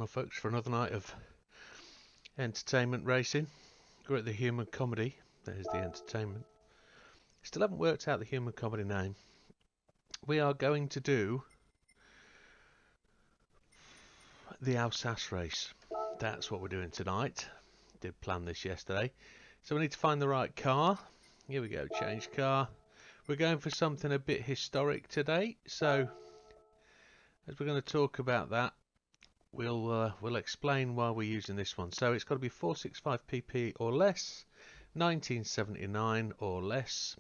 channel, folks, for another night of entertainment racing. We're at the human comedy. There's the entertainment. Still haven't worked out the human comedy name. We are going to do the Alsace race. That's what we're doing tonight. Did plan this yesterday. So we need to find the right car. Here we go, change car. We're going for something a bit historic today. So as we're going to talk about that, we'll explain why we're using this one. So it's got to be 465 pp or less, 1979 or less,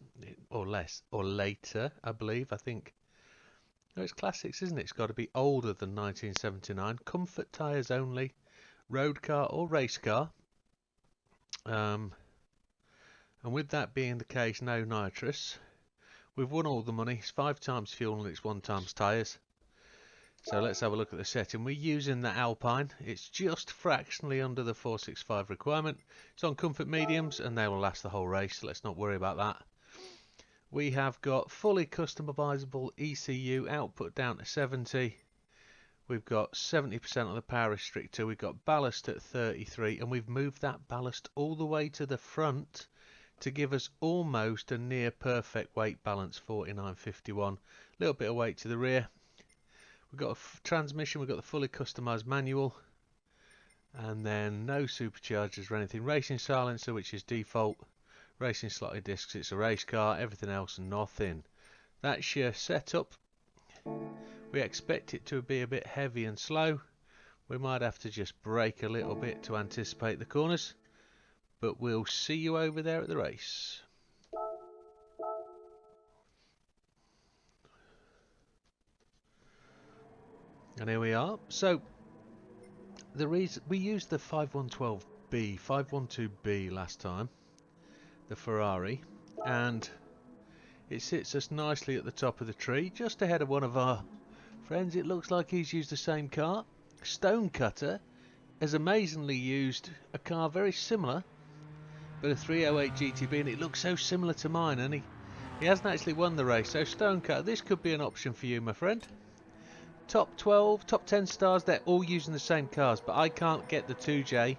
or later, I believe. I think. No, it's classics, isn't it? It's got to be older than 1979. Comfort tyres only, road car or race car. And with that being the case, no nitrous. We've won all the money. It's 5 times fuel and it's 1 times tyres. So let's have a look at the setting. We're using the Alpine. It's just fractionally under the 465 requirement. It's on comfort mediums and they will last the whole race. Let's not worry about that. We have got fully customizable ECU, output down to 70. We've got 70% of the power restrictor. We've got ballast at 33 and we've moved that ballast all the way to the front to give us almost a near perfect weight balance, 49.51. A little bit of weight to the rear. We've got a transmission, we've got the fully customised manual, and then no superchargers or anything. Racing silencer, which is default. Racing slotted discs, it's a race car. Everything else, nothing. That's your setup. We expect it to be a bit heavy and slow. We might have to just brake a little bit to anticipate the corners, but we'll see you over there at the race. And here we are. So the reason we used the 512B last time, the Ferrari, and it sits us nicely at the top of the tree, just ahead of one of our friends. It looks like he's used the same car. Stonecutter has amazingly used a car very similar, but a 308 GTB, and it looks so similar to mine, and he hasn't actually won the race. So Stonecutter, this could be an option for you, my friend. Top 12, top 10 stars, they're all using the same cars, but I can't get the 2J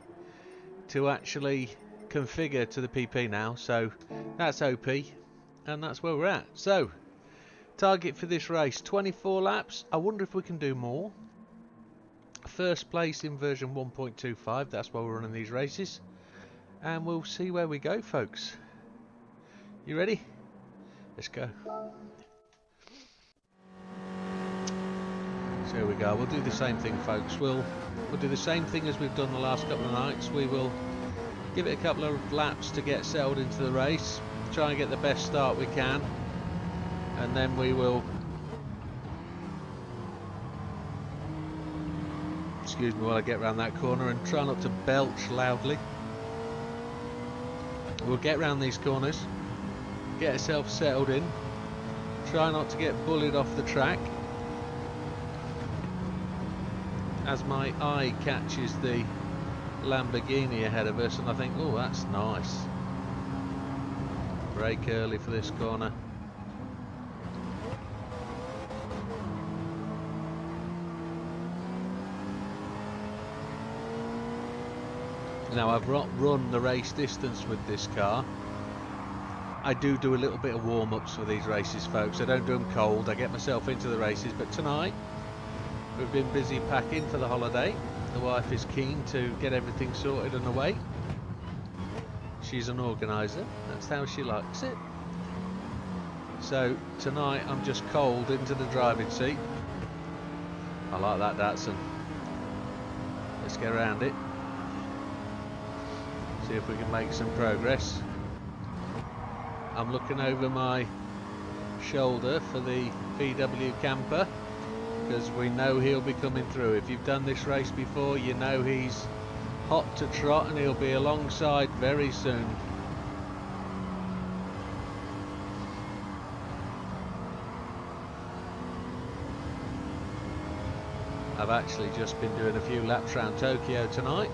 to actually configure to the PP now, so that's OP, and that's where we're at. So, target for this race, 24 laps. I wonder if we can do more. First place in version 1.25, that's why we're running these races, and we'll see where we go, folks. You ready? Let's go. So here we go. We'll do the same thing, folks. We'll do the same thing as we've done the last couple of nights. We will give it a couple of laps to get settled into the race, try and get the best start we can, and then we will, excuse me while I get around that corner and try not to belch loudly. We'll get around these corners, get ourselves settled in, try not to get bullied off the track. As my eye catches the Lamborghini ahead of us, and I think, oh, that's nice. Brake early for this corner. Now, I've run the race distance with this car. I do a little bit of warm-ups for these races, folks. I don't do them cold. I get myself into the races, but tonight we've been busy packing for the holiday. The wife is keen to get everything sorted and away. She's an organiser. That's how she likes it. So tonight I'm just cold into the driving seat. I like that Datsun. Let's get around it. See if we can make some progress. I'm looking over my shoulder for the VW camper, because we know he'll be coming through. If you've done this race before, you know he's hot to trot and he'll be alongside very soon. I've actually just been doing a few laps around Tokyo tonight.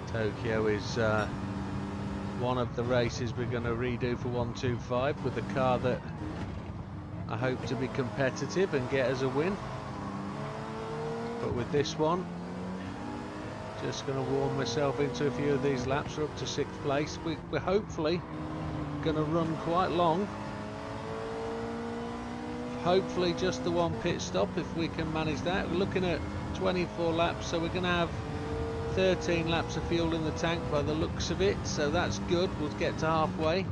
Tokyo is one of the races we're going to redo for 125 with a car that I hope to be competitive and get us a win. But with this one, just going to warm myself into a few of these laps. We're up to 6th place. We're hopefully going to run quite long. Hopefully just the one pit stop if we can manage that. We're looking at 24 laps, so we're going to have 13 laps of fuel in the tank by the looks of it, so that's good. We'll get to halfway.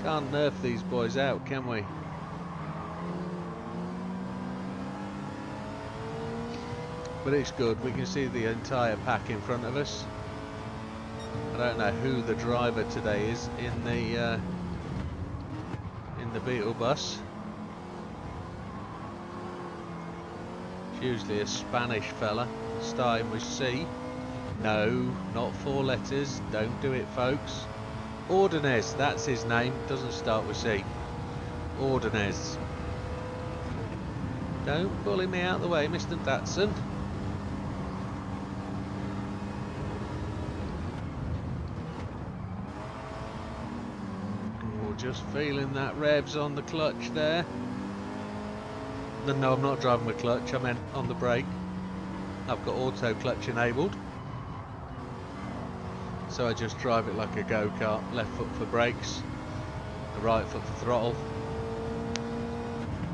Can't nerf these boys out, can we? But it's good, we can see the entire pack in front of us. I don't know who the driver today is in the Beetle bus. It's usually a Spanish fella, starting with C. No, not 4 letters, don't do it folks. Ordonez, that's his name, doesn't start with C. Ordonez. Don't bully me out the way, Mr. Datsun. Just feeling that revs on the clutch there. No, I'm not driving with clutch, I meant on the brake. I've got auto clutch enabled, so I just drive it like a go-kart. Left foot for brakes, the right foot for throttle.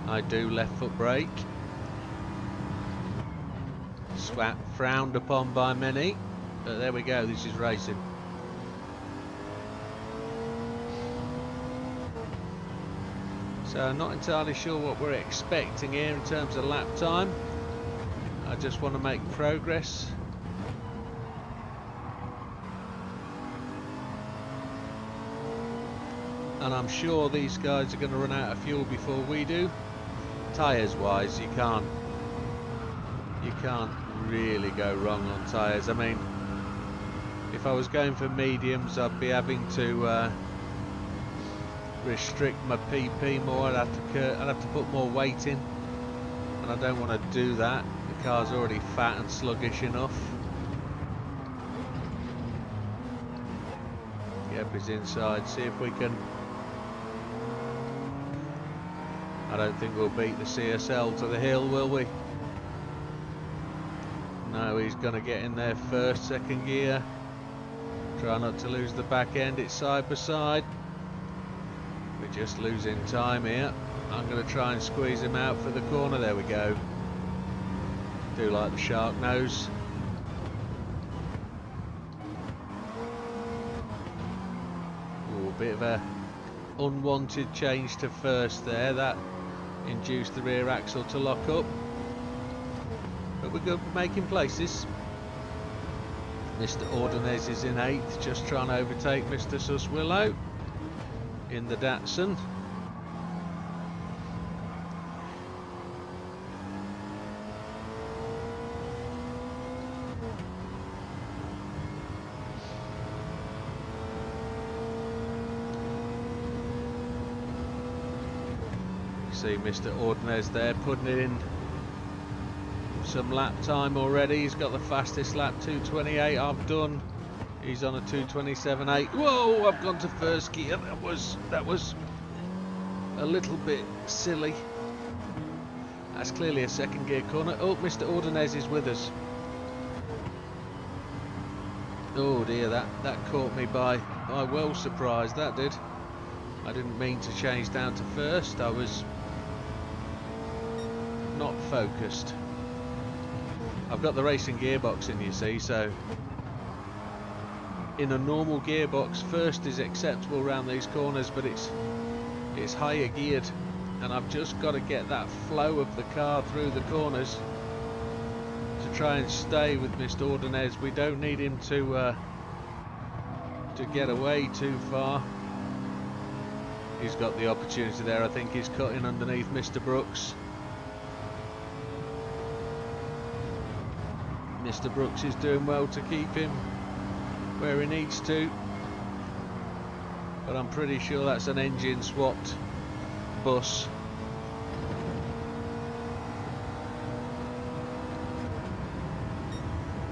I do left foot brake. Swap frowned upon by many, but there we go, this is racing. So I'm not entirely sure what we're expecting here in terms of lap time. I just want to make progress. And I'm sure these guys are going to run out of fuel before we do. Tyres wise, you can't really go wrong on tyres. I mean, if I was going for mediums, I'd be having to restrict my PP more. I'd have to put more weight in, and I don't want to do that. The car's already fat and sluggish enough. Yep, he's inside. See if we can. I don't think we'll beat the CSL to the hill, will we? No, he's going to get in there first, second gear. Try not to lose the back end. It's side by side. We're just losing time here. I'm going to try and squeeze him out for the corner. There we go. Do like the shark nose. Ooh, a bit of a unwanted change to first there. That induced the rear axle to lock up. But we're good, making places. Mr. Ordonez is in 8th, just trying to overtake Mr. Suswillow in the Datsun. See Mr. Ordonez there putting it in some lap time already. He's got the fastest lap, 2:28. I've done. He's on a 2:27.8. Whoa! I've gone to first gear. That was a little bit silly. That's clearly a second gear corner. Oh, Mr. Ordonez is with us. Oh dear, that caught me by well surprised. That did. I didn't mean to change down to first. I was not focused. I've got the racing gearbox in, you see, so in a normal gearbox, first is acceptable around these corners, but it's higher geared, and I've just got to get that flow of the car through the corners to try and stay with Mr. Ordonez. We don't need him to get away too far. He's got the opportunity there. I think he's cutting underneath Mr. Brooks. Mr. Brooks is doing well to keep him where he needs to, but I'm pretty sure that's an engine swapped bus.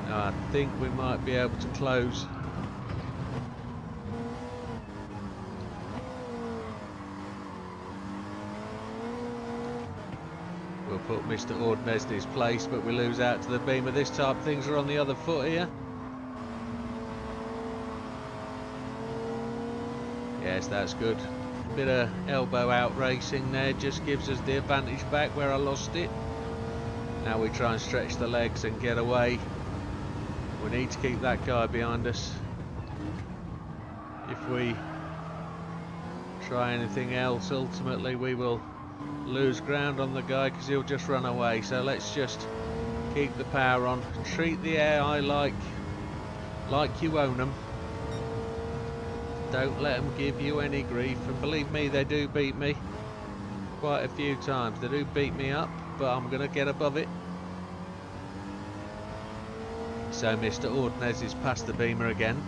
I think we might be able to close. put Mr. Ordonez in his place, but we lose out to the beamer. This time things are on the other foot here. Yes, that's good. A bit of elbow out racing there, just gives us the advantage back where I lost it. Now we try and stretch the legs and get away. We need to keep that guy behind us. If we try anything else, ultimately we will lose ground on the guy because he'll just run away. So let's just keep the power on. Treat the AI like you own them. Don't let them give you any grief. And believe me, they do beat me quite a few times. They do beat me up, but I'm going to get above it. So Mr. Ordonez is past the beamer again,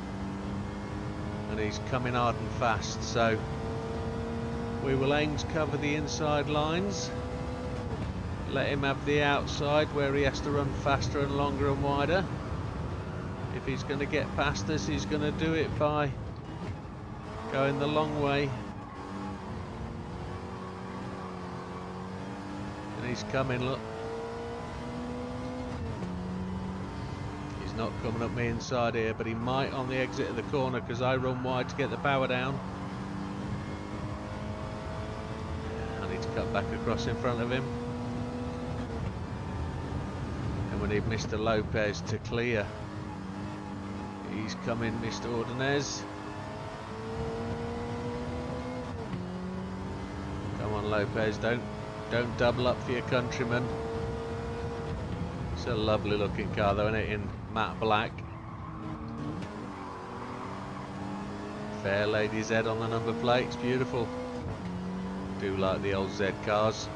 and he's coming hard and fast, so we will aim to cover the inside lines, let him have the outside where he has to run faster and longer and wider. If he's going to get past us, he's going to do it by going the long way, and he's coming, look. Not coming up me inside here, but he might on the exit of the corner because I run wide to get the power down. I need to cut back across in front of him, and we need Mr. Lopez to clear. He's coming, Mr. Ordonez. Come on, Lopez, don't double up for your countryman. It's a lovely looking car though, isn't it, in matte black. Fair Lady Z on the number plate, it's beautiful. Do like the old Z cars.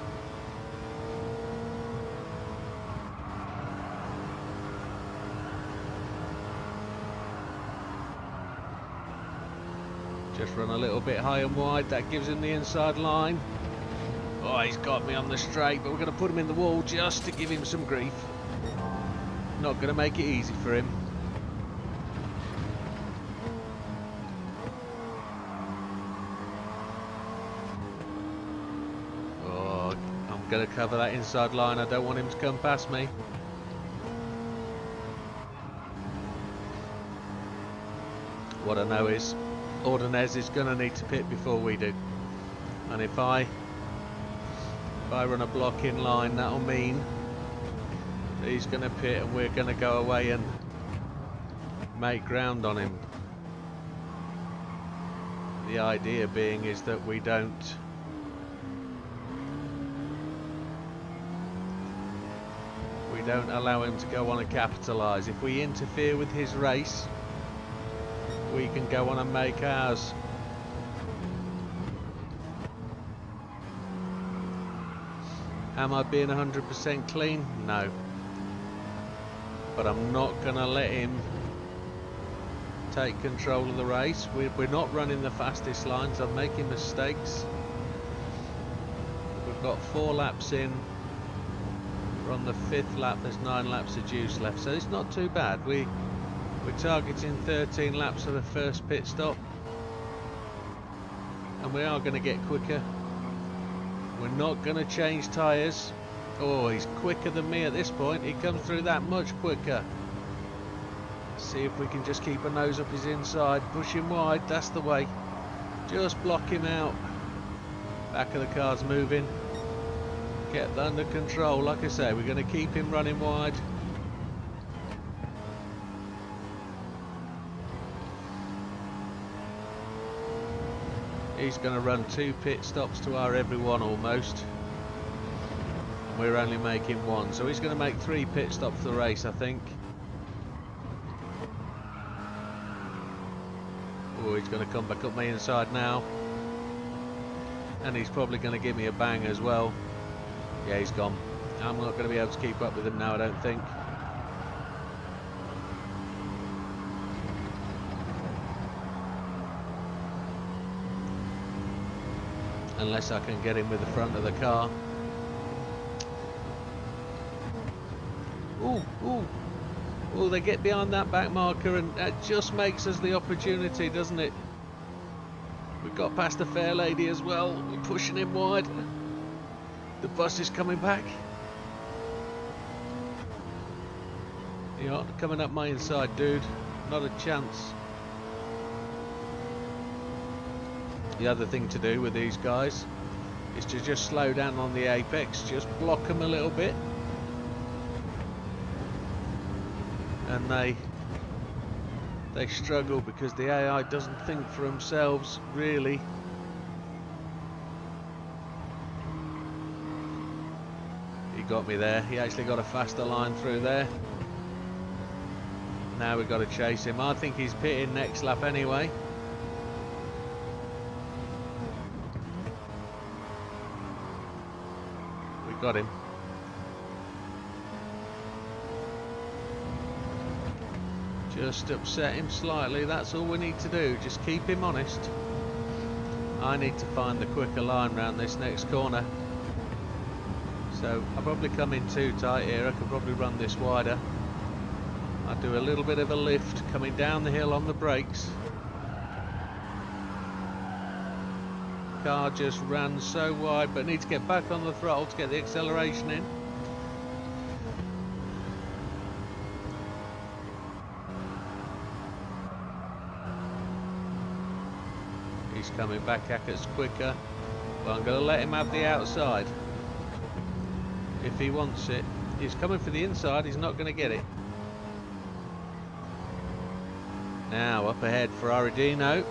Just run a little bit high and wide, that gives him the inside line. Oh, he's got me on the straight, but we're going to put him in the wall just to give him some grief. Not going to make it easy for him. Oh, I'm going to cover that inside line. I don't want him to come past me. What I know is Ordonez is going to need to pit before we do. And if I run a block in line, that'll mean he's going to pit and we're going to go away and make ground on him. The idea being is that we don't allow him to go on and capitalise. If we interfere with his race, we can go on and make ours. Am I being 100% clean? No. But I'm not going to let him take control of the race. We're not running the fastest lines. I'm making mistakes. We've got 4 laps in. We're on the 5th lap. There's 9 laps of juice left, so it's not too bad. We're targeting 13 laps for the first pit stop, and we are going to get quicker. We're not going to change tyres. Oh, he's quicker than me at this point. He comes through that much quicker. See if we can just keep a nose up his inside. Push him wide, that's the way. Just block him out. Back of the car's moving. Get that under control. Like I say, we're going to keep him running wide. He's going to run 2 pit stops to our every one almost. We're only making 1, so he's going to make 3 pit stops for the race, I think. Oh, he's going to come back up my inside now, and he's probably going to give me a bang as well. Yeah, he's gone. I'm not going to be able to keep up with him now, I don't think. Unless I can get him with the front of the car. Oh, they get behind that back marker, and that just makes us the opportunity, doesn't it? We've got past the Fair Lady as well. We're pushing him wide. The bus is coming back. You're not coming up my inside, dude. Not a chance. The other thing to do with these guys is to just slow down on the apex, just block them a little bit, and they struggle because the AI doesn't think for themselves, really. He got me there. He actually got a faster line through there. Now we've got to chase him. I think he's pitting next lap anyway. We got him. Just upset him slightly, that's all we need to do, just keep him honest. I need to find the quicker line round this next corner. So I'll probably come in too tight here, I could probably run this wider. I'll do a little bit of a lift coming down the hill on the brakes. Car just ran so wide, but need to get back on the throttle to get the acceleration in. He's coming back at us quicker, but I'm going to let him have the outside. If he wants it, he's coming for the inside, he's not going to get it. Now up ahead, Ferrari Dino.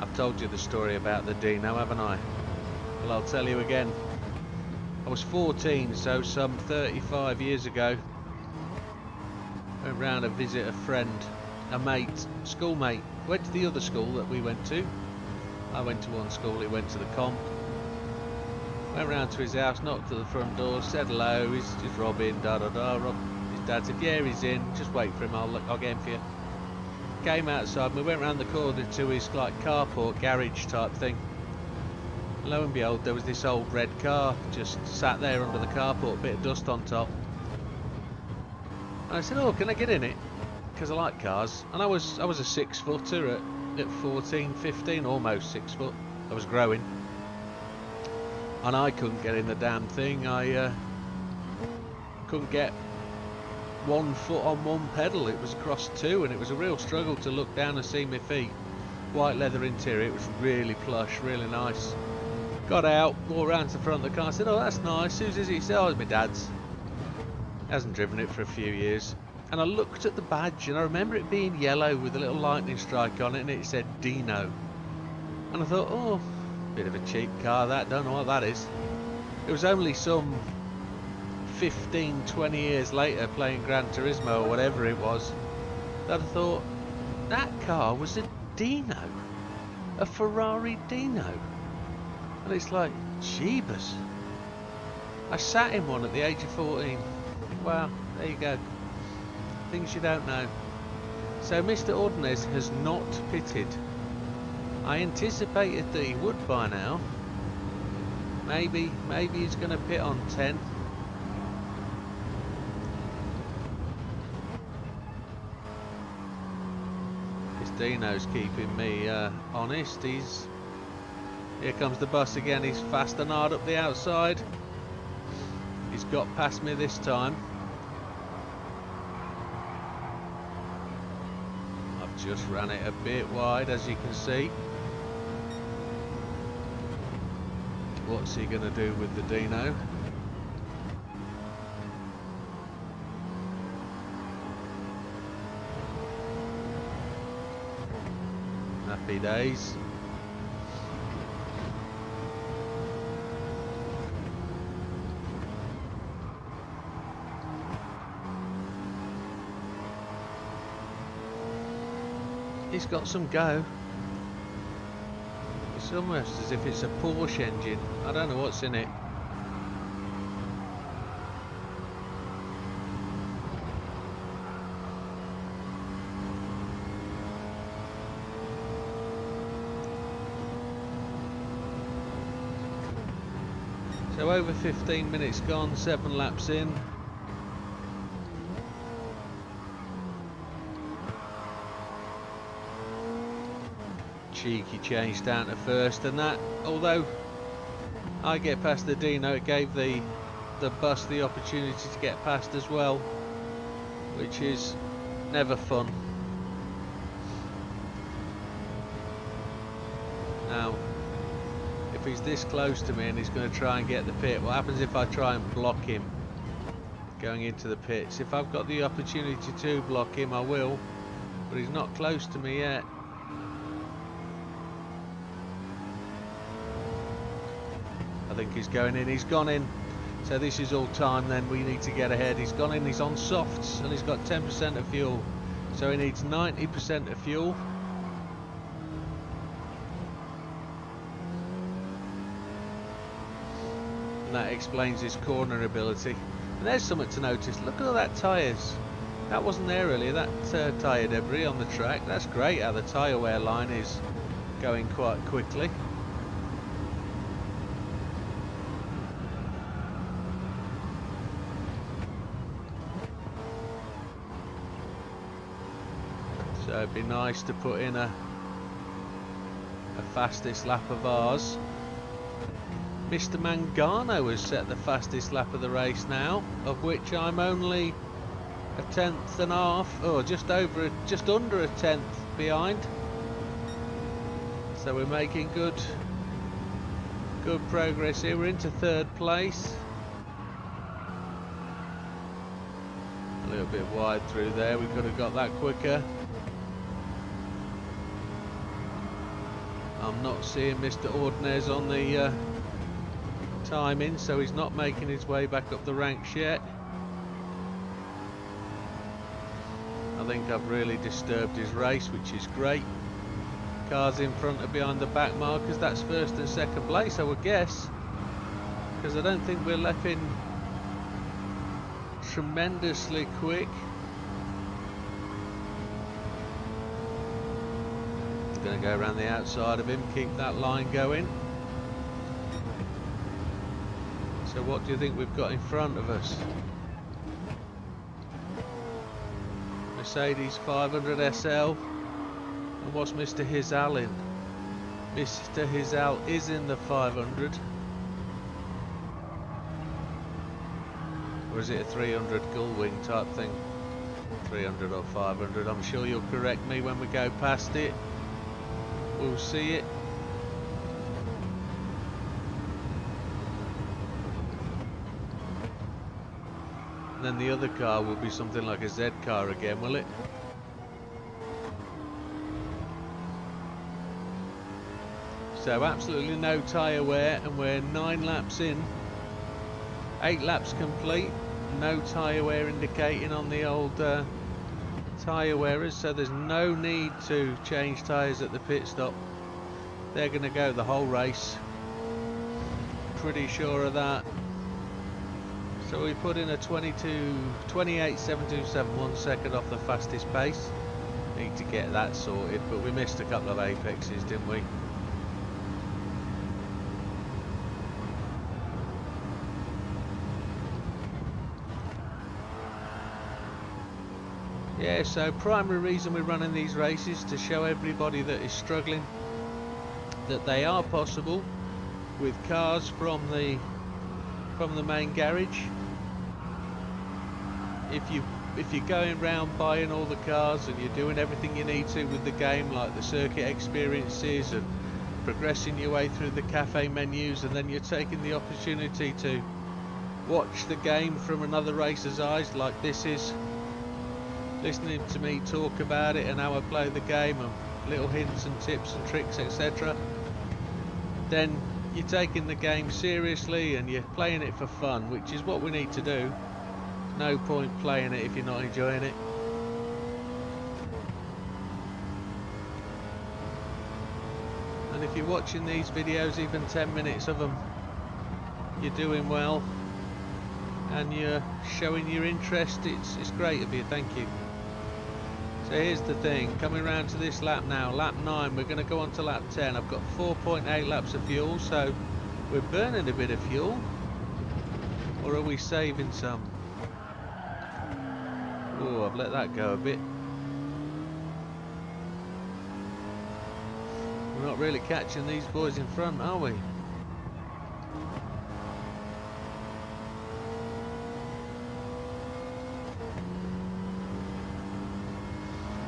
I've told you the story about the Dino, haven't I? Well, I'll tell you again. I was 14, so some 35 years ago. Went round to visit a friend, a mate, schoolmate. Went to the other school that we went to. I went to one school, he went to the comp. Went round to his house, knocked at the front door, said hello, he's just Robin, da da da. His dad said, yeah, he's in, just wait for him, I'll get him for you. Came outside and we went round the corner to his like carport, garage type thing. Lo and behold, there was this old red car just sat there under the carport, bit of dust on top. And I said, oh, can I get in it? Because I like cars. And I was a 6-footer at 14, 15, almost 6 foot. I was growing. And I couldn't get in the damn thing. I couldn't get 1 foot on one pedal. It was across two, and it was a real struggle to look down and see my feet. White leather interior, it was really plush, really nice. Got out, walked round to the front of the car, said, oh, that's nice. Whose is it? He said, oh, it's my dad's. Hasn't driven it for a few years. And I looked at the badge, and I remember it being yellow with a little lightning strike on it, and it said Dino. And I thought, oh, bit of a cheap car that, don't know what that is. It was only some 15, 20 years later, playing Gran Turismo or whatever it was, that I thought, that car was a Dino. A Ferrari Dino. And it's like, jeebus. I sat in one at the age of 14. Well, there you go. Things you don't know. So Mr. Ordonez has not pitted. I anticipated that he would by now. Maybe he's going to pit on 10. This Dino's keeping me honest. Here comes the bus again. He's fast and hard up the outside. He's got past me this time. I've just ran it a bit wide, as you can see. What's he going to do with the Dino? Happy days. He's got some go. It's almost as if it's a Porsche engine. I don't know what's in it. So over 15 minutes gone, 7 laps in. Cheeky change down to first, and that, although I get past the Dino, it gave the to bust the opportunity to get past as well, which is never fun. Now, if he's this close to me and he's going to try and get the pit, what happens if I try and block him going into the pits? If I've got the opportunity to block him, I will, but he's not close to me yet. I think he's going in. He's gone in. So this is all time then. We need to get ahead. He's gone in. He's on softs and he's got 10% of fuel. So he needs 90% of fuel. And that explains his corner ability. And there's something to notice. Look at all that tyres. That wasn't there earlier. That tyre debris on the track. That's great how the tyre wear line is going quite quickly. So it'd be nice to put in a fastest lap of ours. Mr. Mangano has set the fastest lap of the race now, of which I'm only a tenth and a half, or just under a tenth behind. So we're making good progress here. We're into third place. A little bit wide through there. We could have got that quicker. I'm not seeing Mr. Ordonez on the timing, so he's not making his way back up the ranks yet. I think I've really disturbed his race, which is great. Cars in front are behind the back markers. That's first and second place, I would guess, because I don't think we're left-in tremendously quick. Going to go around the outside of him, keep that line going. So what do you think we've got in front of us? Mercedes 500 SL. And what's Mr. Hizal in? Mr. Hizal is in the 500. Or is it a 300 gullwing type thing? 300 or 500, I'm sure you'll correct me when we go past it. We'll see it. And then the other car will be something like a Z car again, will it? So absolutely no tyre wear, and we're 9 laps in. 8 laps complete. No tyre wear indicating on the old tyre wearers, so there's no need to change tyres at the pit stop. They're going to go the whole race, pretty sure of that. So we put in a 28.727, 1 second off the fastest pace. Need to get that sorted, but we missed a couple of apexes, didn't we? Yeah, so primary reason we're running these races to show everybody that is struggling that they are possible with cars from the main garage. If you're going round buying all the cars and you're doing everything you need to with the game, like the circuit experiences and progressing your way through the cafe menus, and then you're taking the opportunity to watch the game from another racer's eyes, like this is, listening to me talk about it and how I play the game and little hints and tips and tricks, etc., then you're taking the game seriously and you're playing it for fun, which is what we need to do. No point playing it if you're not enjoying it. And if you're watching these videos, even 10 minutes of them, you're doing well and you're showing your interest. It's great of you, thank you. So here's the thing, coming round to this lap now, lap 9, we're going to go on to lap 10. I've got 4.8 laps of fuel, so we're burning a bit of fuel. Or are we saving some? Oh, I've let that go a bit. We're not really catching these boys in front, are we?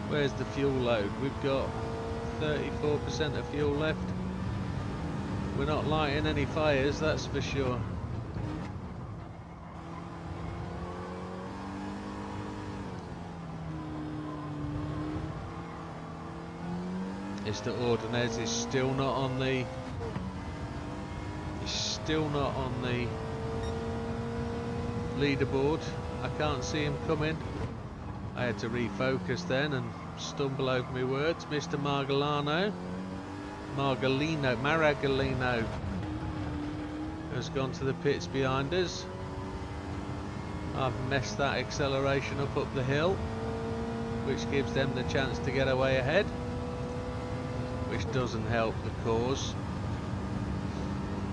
Where's the fuel load? We've got 34% of fuel left. We're not lighting any fires, that's for sure. Mr. Ordonez is still not on the leaderboard. I can't see him coming. I had to refocus then and stumble over my words. Mr. Maragallino has gone to the pits behind us. I've messed that acceleration up the hill, which gives them the chance to get away ahead, which doesn't help the cause.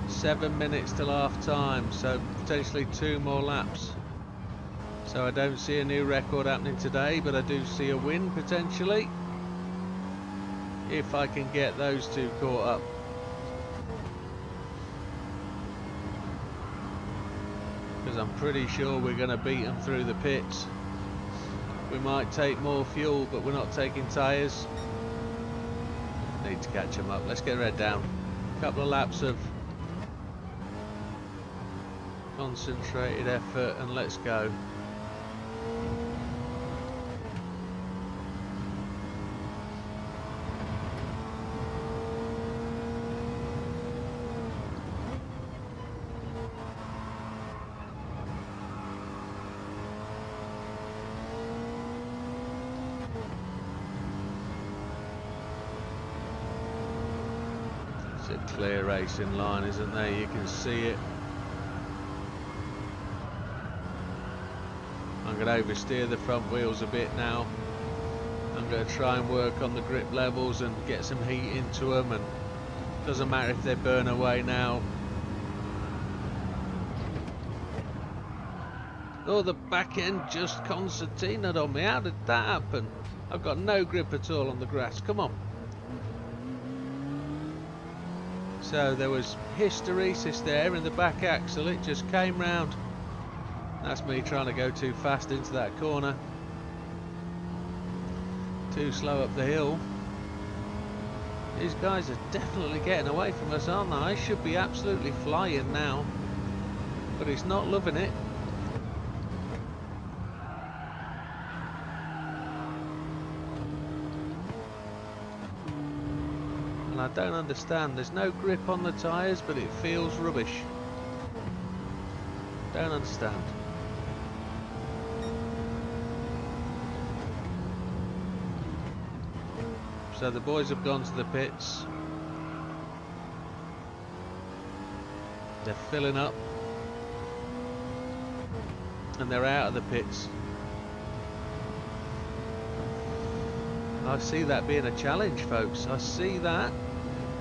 7 minutes till half time, so potentially 2 more laps. So I don't see a new record happening today, but I do see a win potentially, if I can get those two caught up. Because I'm pretty sure we're going to beat them through the pits. We might take more fuel, but we're not taking tyres. Need to catch them up. Let's get red down. A couple of laps of concentrated effort and let's go. It's a clear racing line, isn't there? You can see it. I'm going to oversteer the front wheels a bit now. I'm going to try and work on the grip levels and get some heat into them, and doesn't matter if they burn away now. Oh, the back end just concertinaed on me. How did that happen? I've got no grip at all on the grass. Come on. So there was hysteresis there in the back axle. It just came round. That's me trying to go too fast into that corner. Too slow up the hill. These guys are definitely getting away from us, aren't they? I should be absolutely flying now, but he's not loving it. And I don't understand. There's no grip on the tyres, but it feels rubbish. Don't understand. So the boys have gone to the pits. They're filling up. And they're out of the pits. I see that being a challenge, folks. I see that.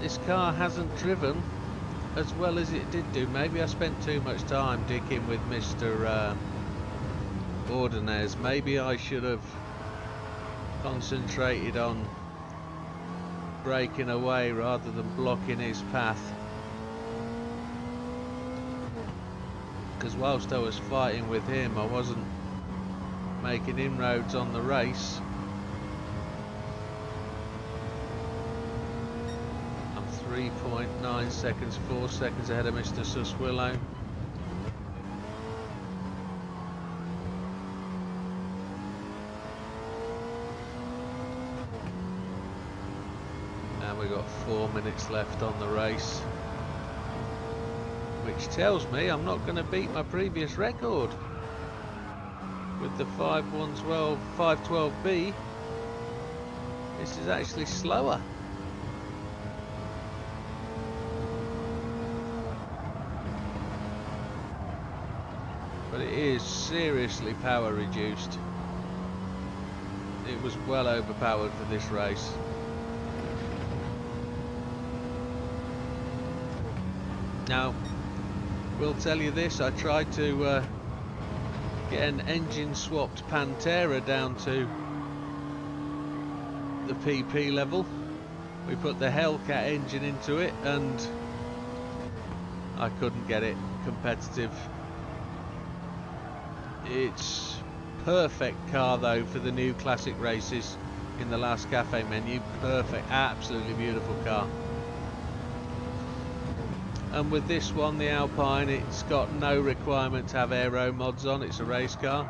This car hasn't driven as well as it did do. Maybe I spent too much time dicking with Mr. Ordonez. Maybe I should have concentrated on breaking away rather than blocking his path, because whilst I was fighting with him I wasn't making inroads on the race. I'm 3.9 seconds, 4 seconds ahead of Mr. Suswillow. We've got 4 minutes left on the race, which tells me I'm not going to beat my previous record with the 512B. This is actually slower. But it is seriously power reduced. It was well overpowered for this race. Now, we'll tell you this, I tried to get an engine swapped Pantera down to the PP level. We put the Hellcat engine into it and I couldn't get it competitive. It's perfect car though for the new classic races. in the last cafe menu. Perfect, absolutely beautiful car. And with this one, the Alpine, it's got no requirement to have aero mods on. It's a race car.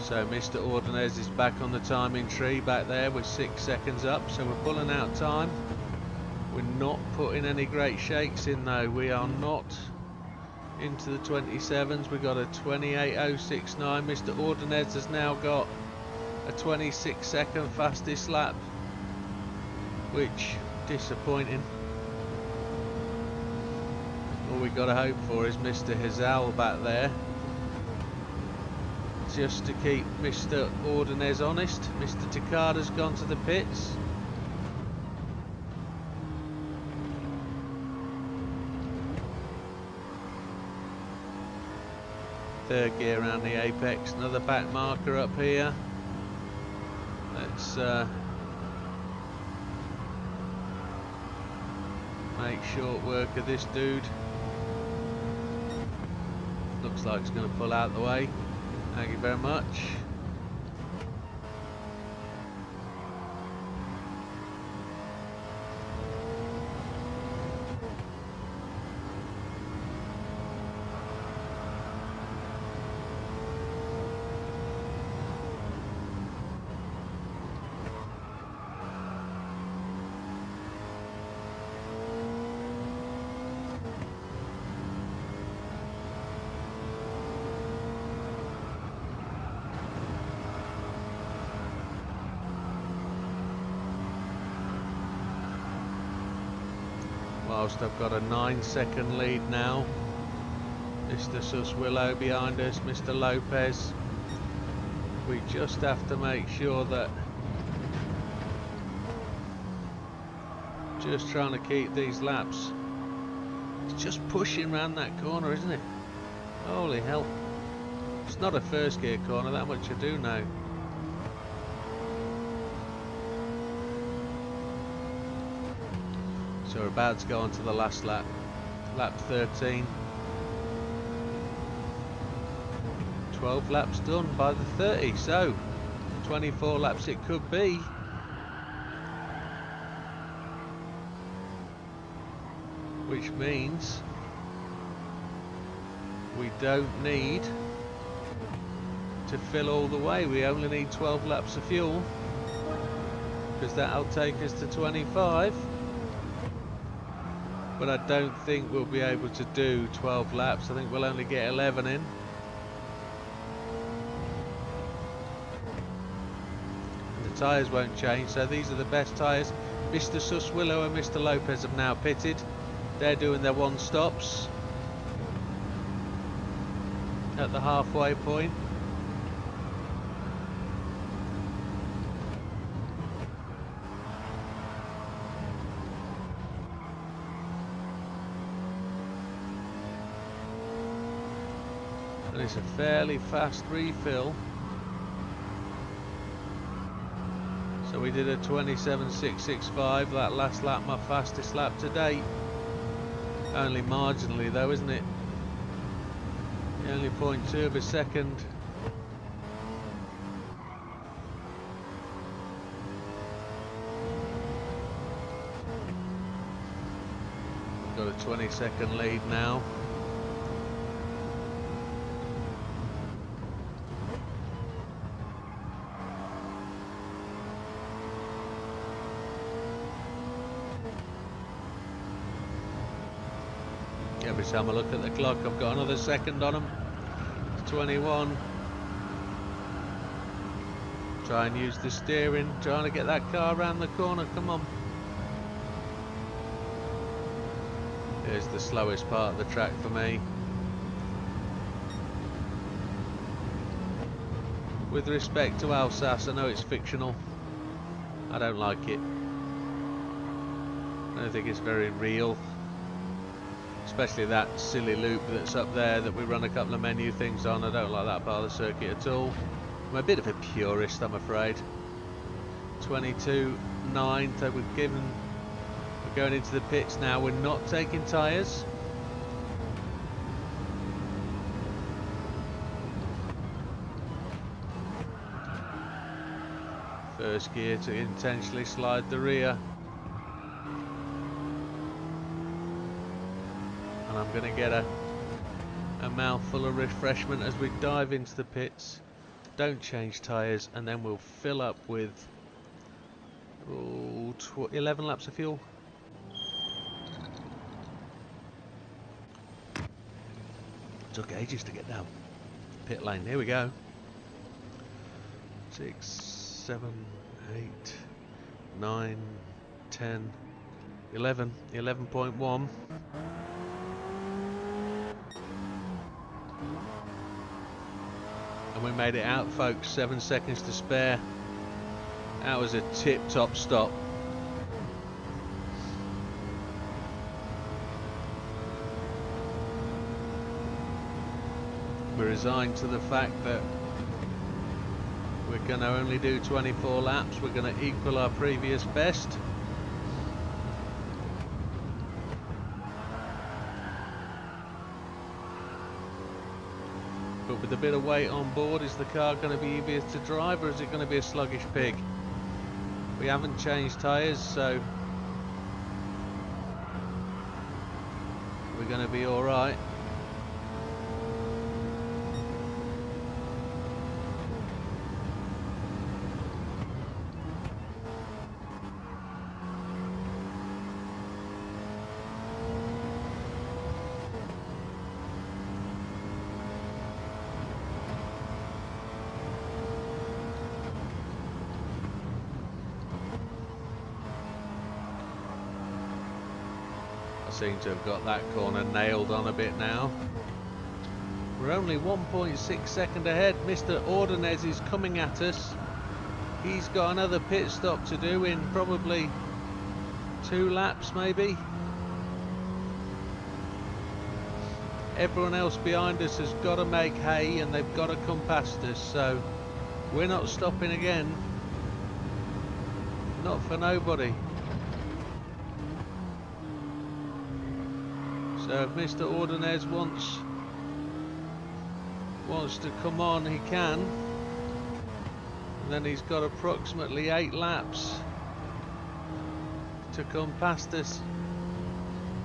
So Mr. Ordonez is back on the timing tree back there with 6 seconds up. So we're pulling out time. We're not putting any great shakes in though. We are not into the 27s. We've got a 28.069. Mr. Ordonez has now got a 26-second fastest lap, which disappointing. All we got to hope for is Mr. Hazal back there, just to keep Mr. Ordonez honest. Mr. Takada's gone to the pits. Third gear around the apex, another back marker up here. Let's make short work of this dude. Looks like he's going to pull out the way. Thank you very much. Whilst I've got a 9-second lead now. Mr. Suswillow behind us, Mr. Lopez. We just have to make sure that, just trying to keep these laps. It's just pushing around that corner, isn't it? Holy hell. It's not a first gear corner, that much I do know. So we're about to go on to the last lap, lap 13. 12 laps done by the 30, so 24 laps it could be. Which means we don't need to fill all the way, we only need 12 laps of fuel, because that'll take us to 25. But I don't think we'll be able to do 12 laps. I think we'll only get 11 in. The tyres won't change, so these are the best tyres. Mr. Suswillow and Mr. Lopez have now pitted. They're doing their one stops at the halfway point. And it's a fairly fast refill. So we did a 27.665, that last lap, my fastest lap to date. Only marginally though, isn't it? Only 0.2 of a second. Got a 20-second lead now. Every time I look at the clock, I've got another second on them. 21. Try and use the steering, trying to get that car around the corner. Come on. Here's the slowest part of the track for me. With respect to Alsace, I know it's fictional. I don't like it. I don't think it's very real. Especially that silly loop that's up there that we run a couple of menu things on. I don't like that part of the circuit at all. I'm a bit of a purist, I'm afraid. 22.9, so we're going into the pits now. We're not taking tyres. first gear to intentionally slide the rear. And I'm going to get a mouthful of refreshment as we dive into the pits. Don't change tyres, and then we'll fill up with 11 laps of fuel. Took ages to get down pit lane. Here we go. 6, 7, 8, 9, 10, 11, 11.1. And we made it out, folks. 7 seconds to spare. That was a tip-top stop. We're resigned to the fact that we're going to only do 24 laps. We're going to equal our previous best. But with a bit of weight on board, is the car going to be easier to drive, or is it going to be a sluggish pig? We haven't changed tyres, so we're going to be alright. Seem to have got that corner nailed on a bit now. We're only 1.6 seconds ahead. Mr. Ordonez is coming at us. He's got another pit stop to do in probably 2 laps maybe. Everyone else behind us has got to make hay, and they've got to come past us, so we're not stopping again. Not for nobody. So if Mr. Ordonez wants to come on, he can. And then he's got approximately 8 laps to come past us,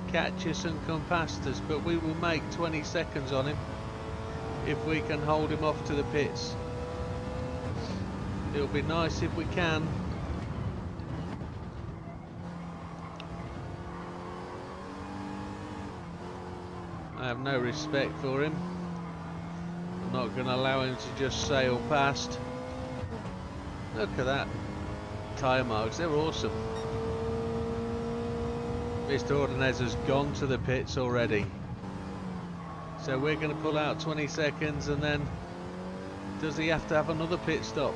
catch us and come past us. But we will make 20 seconds on him if we can hold him off to the pits. It'll be nice if we can. I have no respect for him. I'm not going to allow him to just sail past. Look at that. Tyre marks, they're awesome. Mr. Ordonez has gone to the pits already. So we're going to pull out 20 seconds, and then does he have to have another pit stop?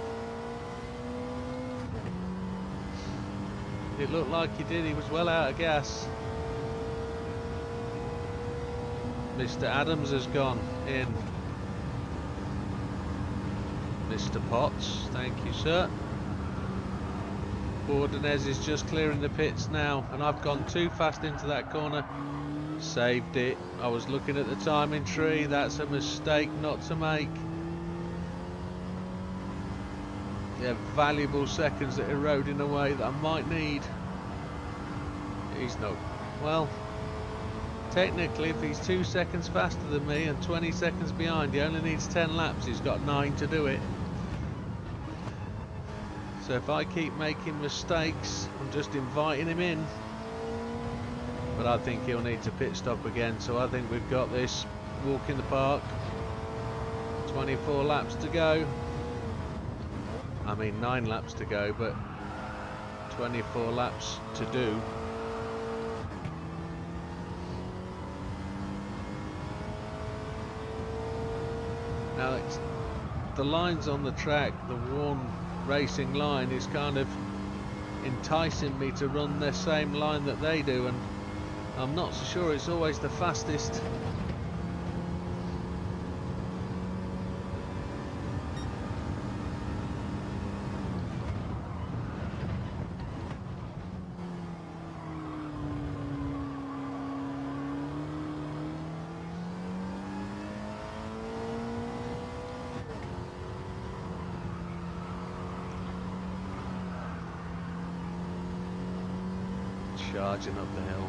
It looked like he did. He was well out of gas. Mr. Adams has gone in. Mr. Potts, thank you, sir. Ordonez is just clearing the pits now, and I've gone too fast into that corner. Saved it. I was looking at the timing tree. That's a mistake not to make. Yeah, valuable seconds that are eroding away that I might need. He's not. Well, technically, if he's 2 seconds faster than me and 20 seconds behind, he only needs 10 laps. He's got 9 to do it. So if I keep making mistakes, I'm just inviting him in. But I think he'll need to pit stop again. So I think we've got this walk in the park. 24 laps to go. I mean 9 laps to go, but 24 laps to do. Now the lines on the track, the worn racing line, is kind of enticing me to run the same line that they do, and I'm not so sure it's always the fastest. charging up the hill.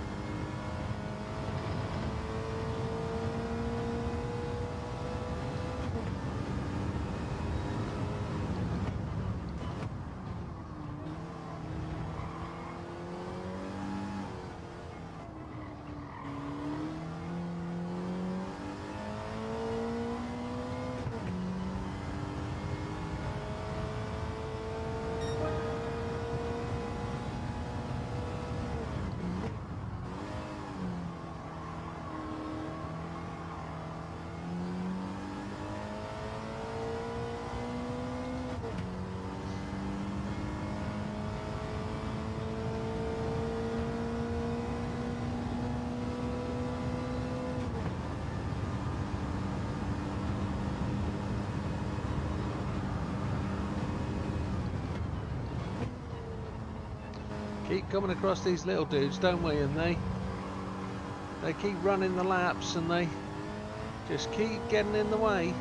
Keep coming across these little dudes, don't we? And they keep running the laps and they just keep getting in the way.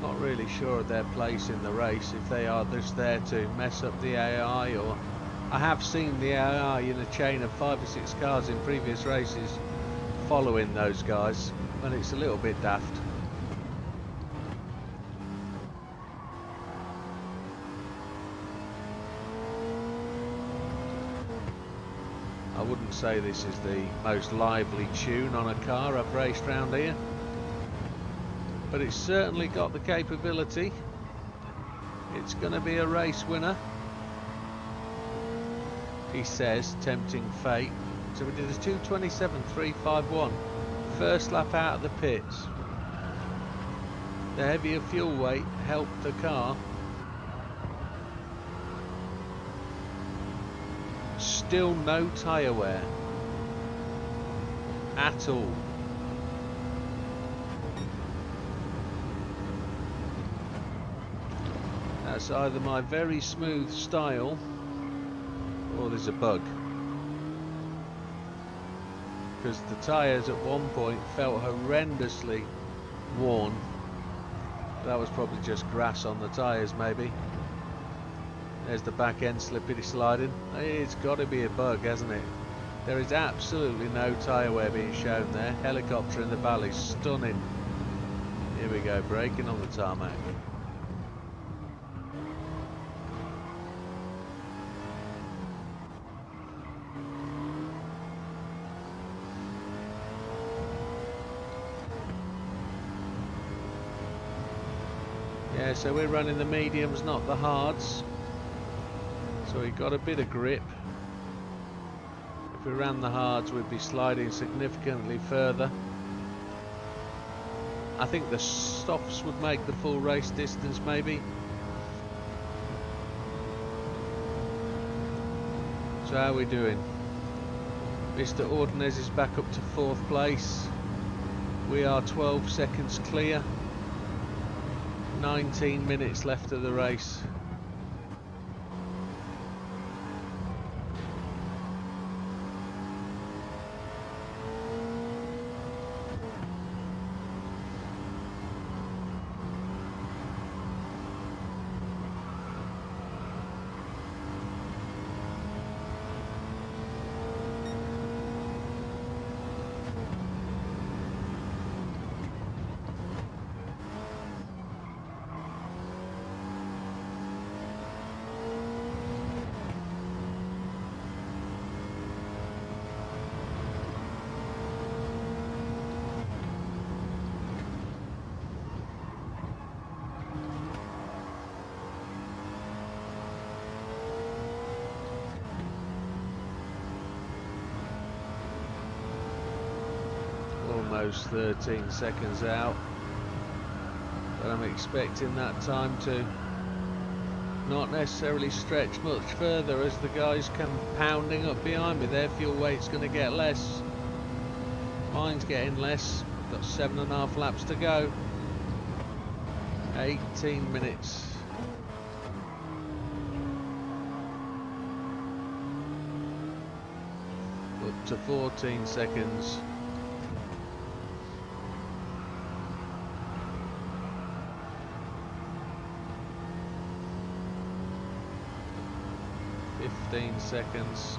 Not really sure of their place in the race, if they are just there to mess up the AI, or I have seen the AI in a chain of 5 or 6 cars in previous races following those guys, and it's a little bit daft. I wouldn't say this is the most lively tune on a car I've raced round here, but it's certainly got the capability. It's going to be a race winner, he says, tempting fate. So we did a 2:27.351, first lap out of the pits. The heavier fuel weight helped the car. Still no tyre wear at all. That's either my very smooth style or there's a bug, because the tyres at one point felt horrendously worn. That was probably just grass on the tyres maybe. There's the back end slippity sliding. It's got to be a bug, hasn't it? There is absolutely no tyre wear being shown there. Helicopter in the valley, stunning. Here we go, braking on the tarmac. Yeah, so we're running the mediums, not the hards. So we got a bit of grip. If we ran the hards, we'd be sliding significantly further. I think the softs would make the full race distance maybe. So how are we doing? Mr. Ordonez is back up to 4th place. We are 12 seconds clear. 19 minutes left of the race. Almost 13 seconds out, but I'm expecting that time to not necessarily stretch much further as the guys come pounding up behind me. Their fuel weight's going to get less, mine's getting less. Got 7.5 laps to go. 18 minutes. Up to 14 seconds. 15 15 seconds.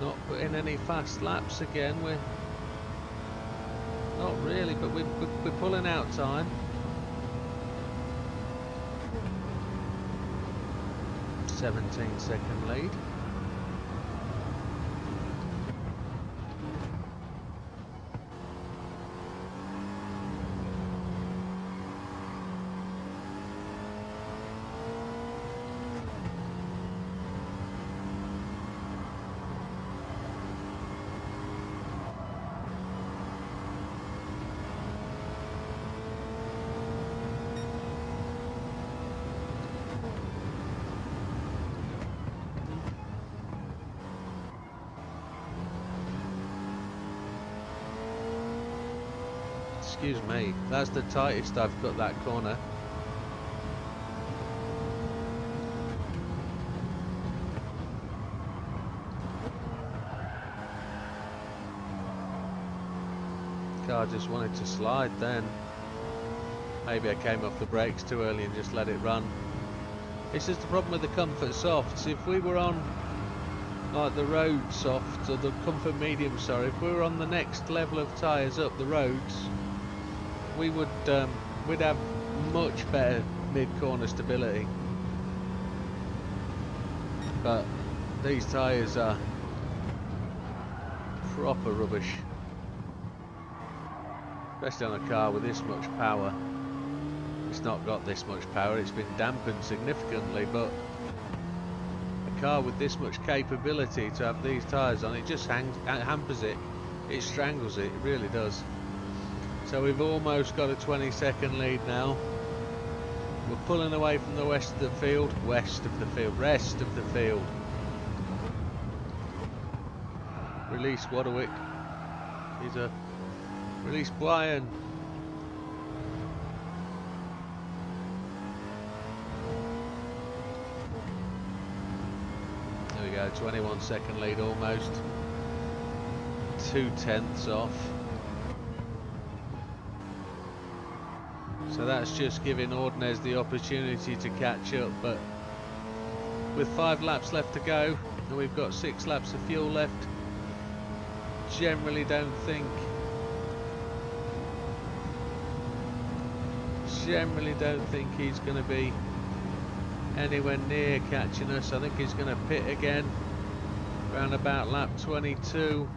Not putting any fast laps again, we're not really, but we're pulling out time. "17-second lead. Excuse me, that's the tightest I've got that corner. Car just wanted to slide then. Maybe I came off the brakes too early and just let it run. This is the problem with the comfort softs. If we were on like the road softs, or the comfort medium, sorry, if we were on the next level of tyres up the roads, we would we'd have much better mid-corner stability. But these tyres are proper rubbish, especially on a car with this much power. It's not got this much power, it's been dampened significantly, but a car with this much capability to have these tyres on, it just hampers it, it strangles it, it really does. So we've almost got a 20-second lead now. We're pulling away from the rest of the field. Rest of the field. Release Widdowmakers. He's a release Brian. There we go, 21-second lead almost. 2/10 off. So that's just giving Ordnez the opportunity to catch up, but with 5 laps left to go and we've got 6 laps of fuel left, generally don't think he's going to be anywhere near catching us. I think he's going to pit again around about lap 22.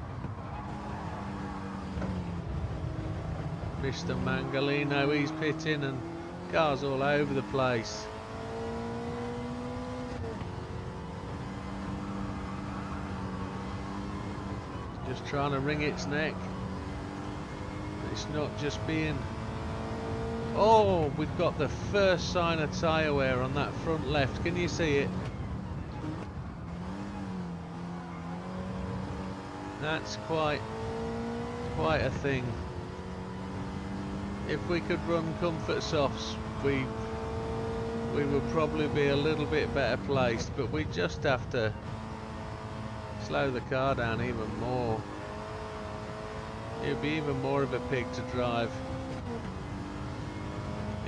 Mr. Mangalino, he's pitting and cars all over the place. Just trying to wring its neck. It's not just being... Oh, we've got the first sign of tyre wear on that front left. Can you see it? That's quite a thing. If we could run comfort softs, we would probably be a little bit better placed, but we just have to slow the car down even more. It would be even more of a pig to drive.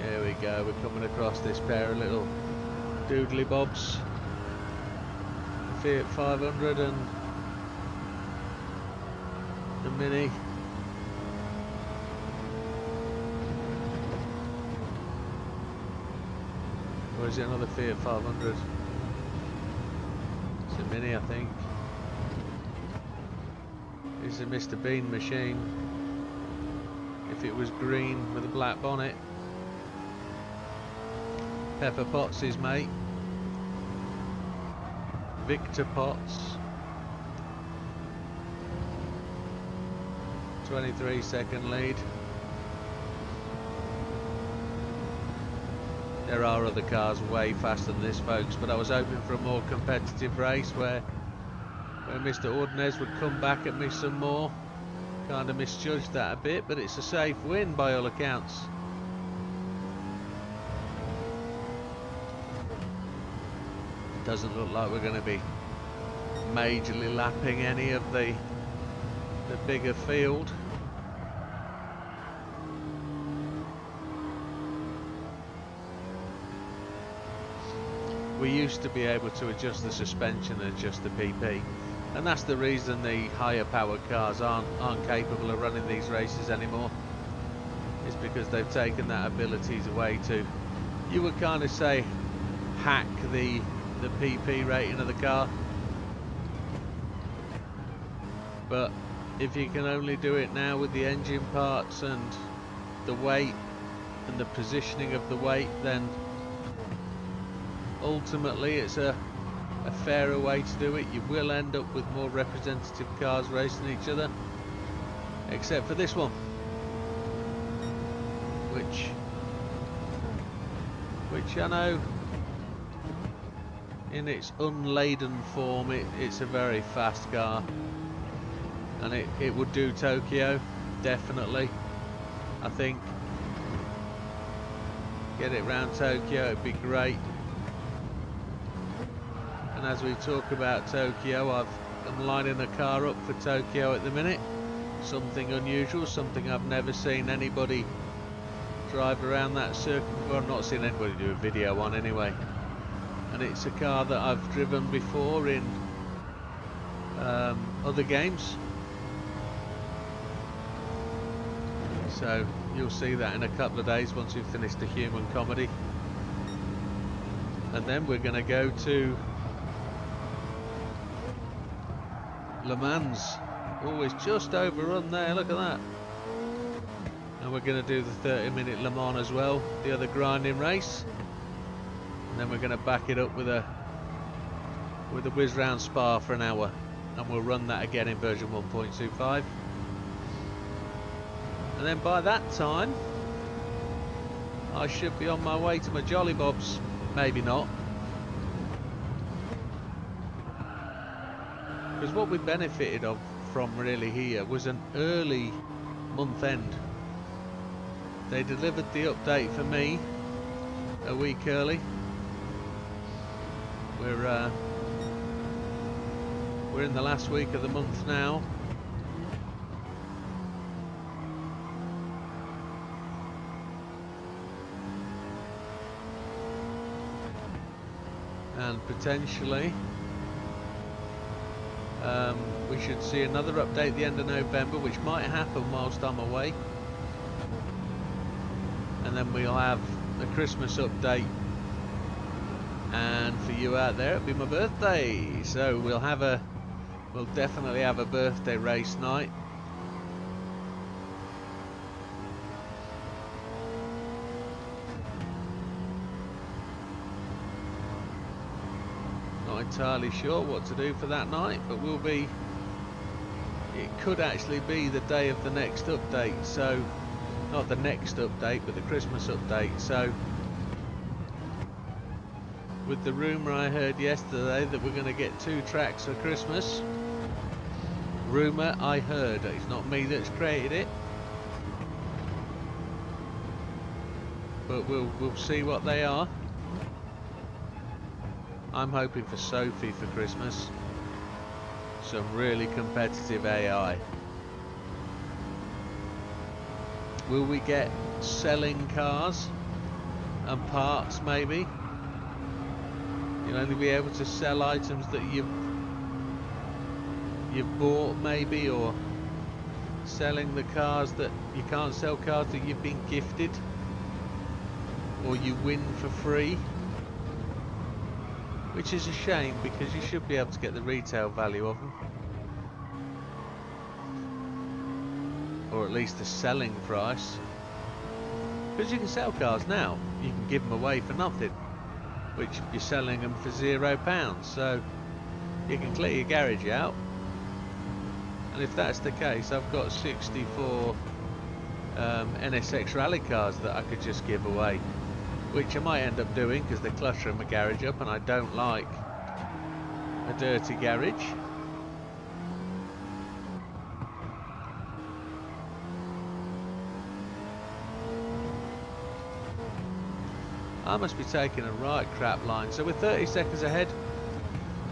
There we go, we're coming across this pair of little doodly bobs. Fiat 500 and the Mini. Or is it another Fiat 500? It's a Mini, I think. It's a Mr. Bean machine. If it was green with a black bonnet. Pepper Potts' his mate. Victor Potts. 23-second lead. There are other cars way faster than this, folks, but I was hoping for a more competitive race where Mr. Ordonez would come back at me some more. Kind of misjudged that a bit, but it's a safe win by all accounts. Doesn't look like we're going to be majorly lapping any of the bigger field. We used to be able to adjust the suspension and adjust the PP, and that's the reason the higher powered cars aren't capable of running these races anymore. It's because they've taken that abilities away to, you would kind of say, hack the PP rating of the car. But if you can only do it now with the engine parts and the weight and the positioning of the weight, then ultimately it's a fairer way to do it. You will end up with more representative cars racing each other, except for this one, which I know in its unladen form it's a very fast car, and it would do Tokyo definitely. I think get it round Tokyo, it'd be great. And as we talk about Tokyo, I'm lining a car up for Tokyo at the minute. Something unusual, something I've never seen anybody drive around that circuit before. I've not seen anybody do a video on anyway. And it's a car that I've driven before in other games. So you'll see that in a couple of days once we've finished the human comedy. And then we're going to go to Le Mans. Oh, it's just overrun there, look at that. And we're going to do the 30-minute Le Mans as well, the other grinding race. And then we're going to back it up with a whiz round Spa for an hour, and we'll run that again in version 1.25. And then by that time I should be on my way to my Jolly Bobs. Maybe not, because what we benefited from really here was an early month end. They delivered the update for me a week early. We're in the last week of the month now. And potentially we should see another update at the end of November, which might happen whilst I'm away. And then we'll have a Christmas update. And for you out there, it'll be my birthday, so we'll definitely have a birthday race night. Not entirely sure what to do for that night, but it could actually be the day of the next update, so not the next update but the Christmas update. So with the rumour I heard yesterday that we're going to get 2 tracks for Christmas. Rumour I heard, it's not me that's created it. But we'll see what they are. I'm hoping for Sophie for Christmas. Some really competitive AI. Will we get selling cars and parts maybe? You'll only be able to sell items that you've bought maybe, or selling the cars that you can't sell, cars that you've been gifted or you win for free, which is a shame because you should be able to get the retail value of them, or at least the selling price, because you can sell cars now, you can give them away for nothing, which you're selling them for £0, so you can clear your garage out. And if that's the case, I've got 64 NSX rally cars that I could just give away, which I might end up doing because they're cluttering my garage up, and I don't like a dirty garage. I must be taking a right crap line. So we're 30 seconds ahead,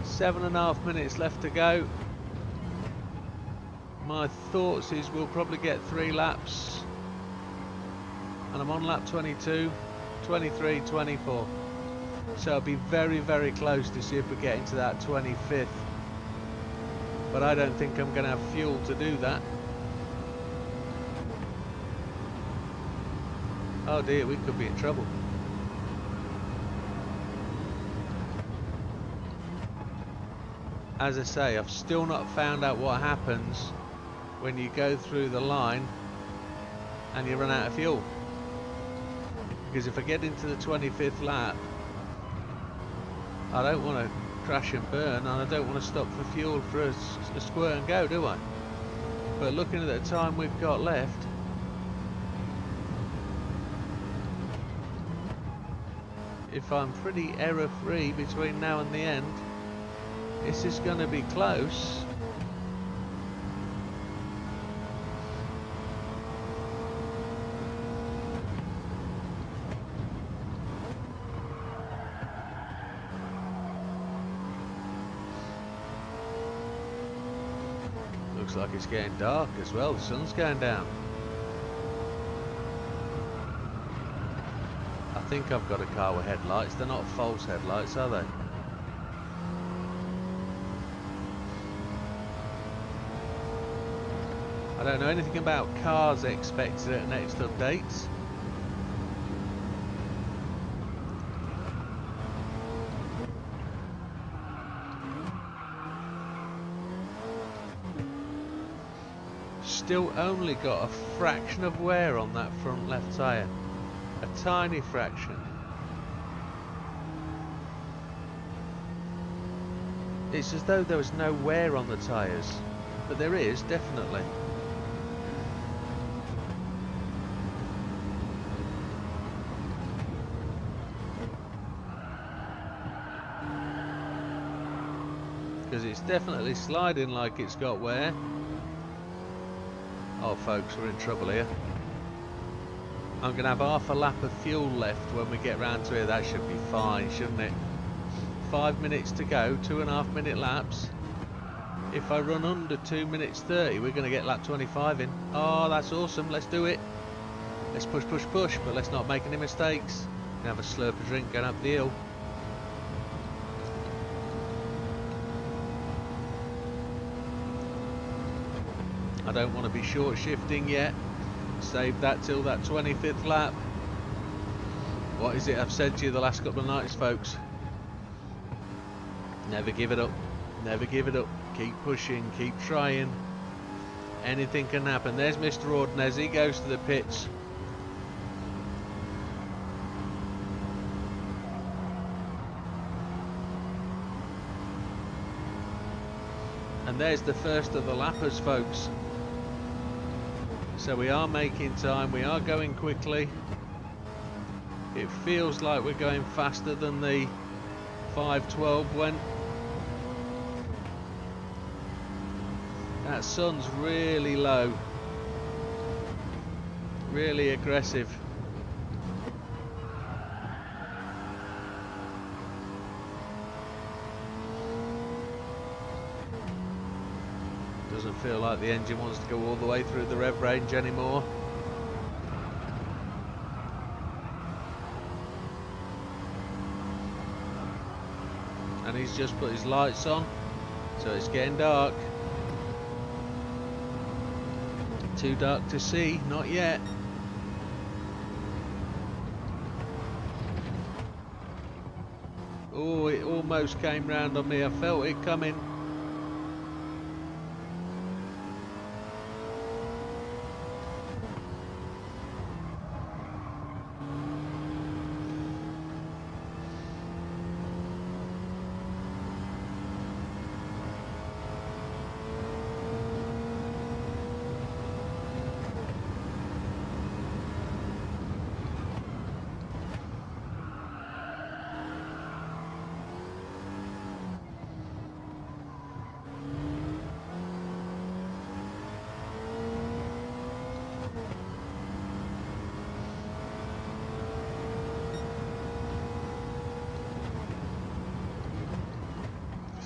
7.5 minutes left to go. My thoughts is we'll probably get 3 laps, and I'm on lap 22, 23, 24. So it'll be very, very close to see if we get into that 25th. But I don't think I'm going to have fuel to do that. Oh dear, we could be in trouble. As I say, I've still not found out what happens when you go through the line and you run out of fuel. Because if I get into the 25th lap, I don't want to crash and burn, and I don't want to stop for fuel for a squirt and go, do I? But looking at the time we've got left, if I'm pretty error free between now and the end, this is going to be close. Looks like it's getting dark as well, the sun's going down. I think I've got a car with headlights, they're not false headlights, are they? I don't know anything about cars expected at next updates. Still only got a fraction of wear on that front left tyre. A tiny fraction. It's as though there was no wear on the tyres, but there is, definitely. Because it's definitely sliding like it's got wear. Oh folks, we're in trouble here. I'm going to have half a lap of fuel left when we get round to here. That should be fine, shouldn't it? 5 minutes to go, 2.5 minute laps. If I run under 2 minutes 30, we're going to get lap 25 in. Oh, that's awesome, let's do it. Let's push, push, push, but let's not make any mistakes. Have a slurp of drink going up the hill. I don't want to be short shifting yet. Save that till that 25th lap. What is it I've said to you the last couple of nights, folks? Never give it up. Never give it up. Keep pushing, keep trying. Anything can happen. There's Mr. Ordonez, he goes to the pits. And there's the first of the lappers, folks. So we are making time, we are going quickly. It feels like we're going faster than the 5:12 went. That sun's really low. Really aggressive. Doesn't feel like the engine wants to go all the way through the rev range anymore. And he's just put his lights on, so it's getting dark. Too dark to see, not yet. Oh, it almost came round on me, I felt it coming.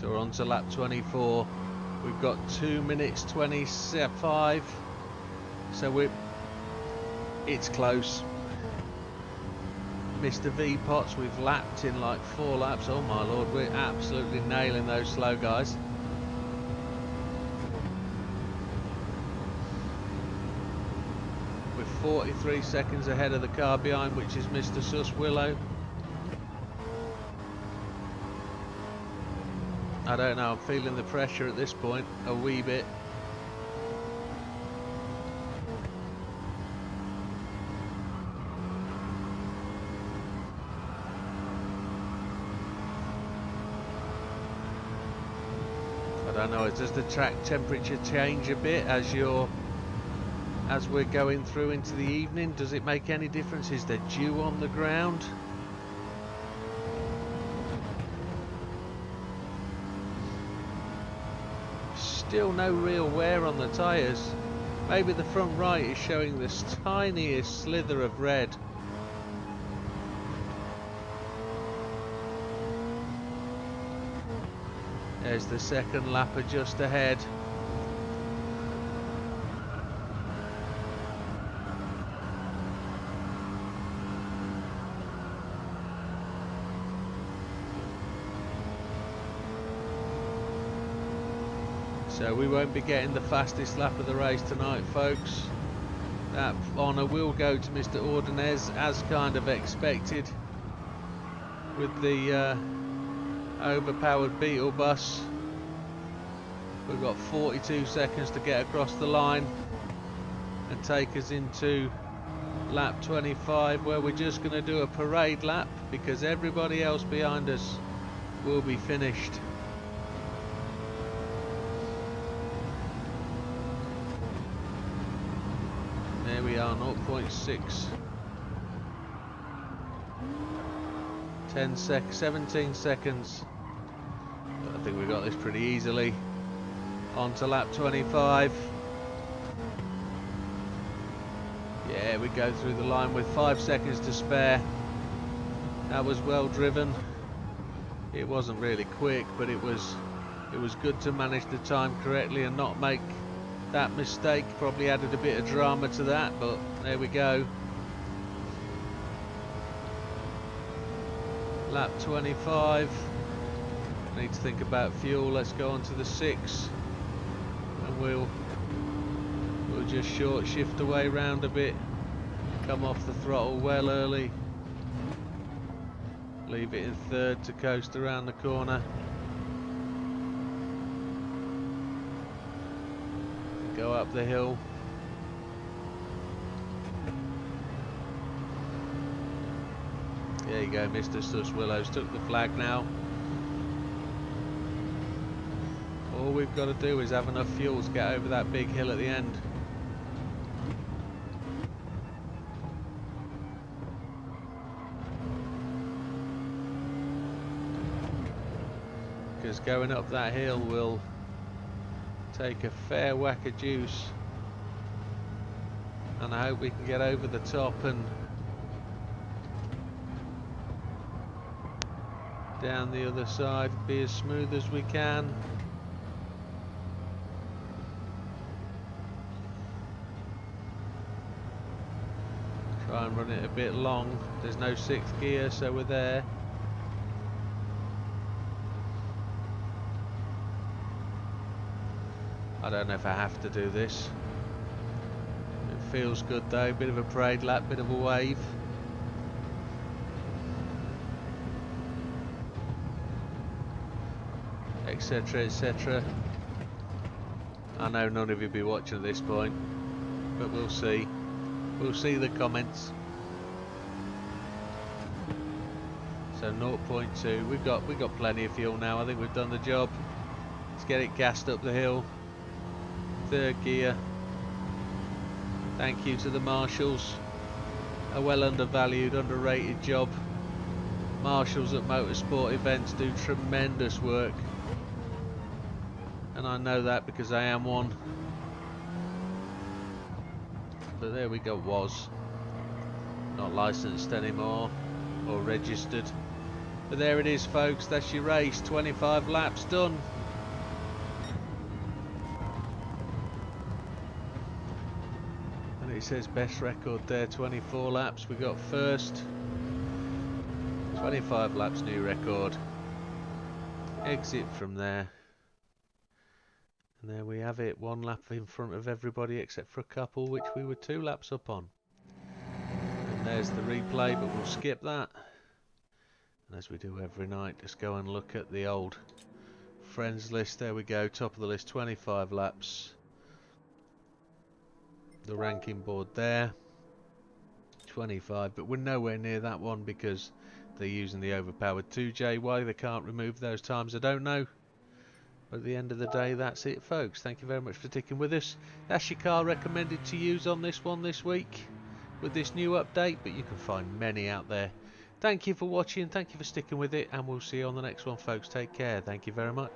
So we're on to lap 24. We've got 2 minutes 25. So it's close. Mr. V Potts, we've lapped in like 4 laps. Oh my lord, we're absolutely nailing those slow guys. We're 43 seconds ahead of the car behind, which is Mr. Sus Willow. I don't know, I'm feeling the pressure at this point a wee bit. I don't know, does the track temperature change a bit as we're going through into the evening? Does it make any difference? Is there dew on the ground? Still no real wear on the tyres. Maybe the front right is showing this tiniest slither of red. There's the second lapper just ahead. So we won't be getting the fastest lap of the race tonight, folks. That honour will go to Mr. Ordonez, as kind of expected, with the overpowered Beetle bus. We've got 42 seconds to get across the line and take us into lap 25, where we're just going to do a parade lap because everybody else behind us will be finished. There we are, 0.6. 17 seconds. I think we got this pretty easily. On to lap 25. Yeah, we go through the line with 5 seconds to spare. That was well driven. It wasn't really quick, but it was good to manage the time correctly and not make that mistake. Probably added a bit of drama to that, but there we go. Lap 25. Need to think about fuel. Let's go on to the 6, and we'll just short shift away round a bit. Come off the throttle well early. Leave it in third to coast around the corner. Go up the hill. There you go, Mr. Sus Willows took the flag now. All we've got to do is have enough fuel to get over that big hill at the end. Because going up that hill will take a fair whack of juice, and I hope we can get over the top and down the other side, be as smooth as we can. Try and run it a bit long. There's no 6th gear, so we're there. I don't know if I have to do this. It feels good though, bit of a parade lap, bit of a wave. Etc, etc. I know none of you will be watching at this point, but we'll see. We'll see the comments. So 0.2, we've got plenty of fuel now. I think we've done the job. Let's get it gassed up the hill. 3rd gear. Thank you to the marshals. A well undervalued, underrated job. Marshals at motorsport events do tremendous work, and I know that because I am one. But there we go, was not licensed anymore or registered. But there it is, folks, that's your race, 25 laps done. And it says best record there, 24 laps, we got first. 25 laps, new record. Exit from there. And there we have it, 1 lap in front of everybody except for a couple which we were 2 laps up on. And there's the replay, but we'll skip that. And as we do every night, just go and look at the old friends list. There we go, top of the list, 25 laps. The ranking board there, 25, but we're nowhere near that one because they're using the overpowered 2J. Why they can't remove those times, I don't know. But at the end of the day, that's it, folks. Thank you very much for sticking with us. That's your car recommended to use on this one this week with this new update, but you can find many out there. Thank you for watching, thank you for sticking with it, and we'll see you on the next one, folks. Take care. Thank you very much.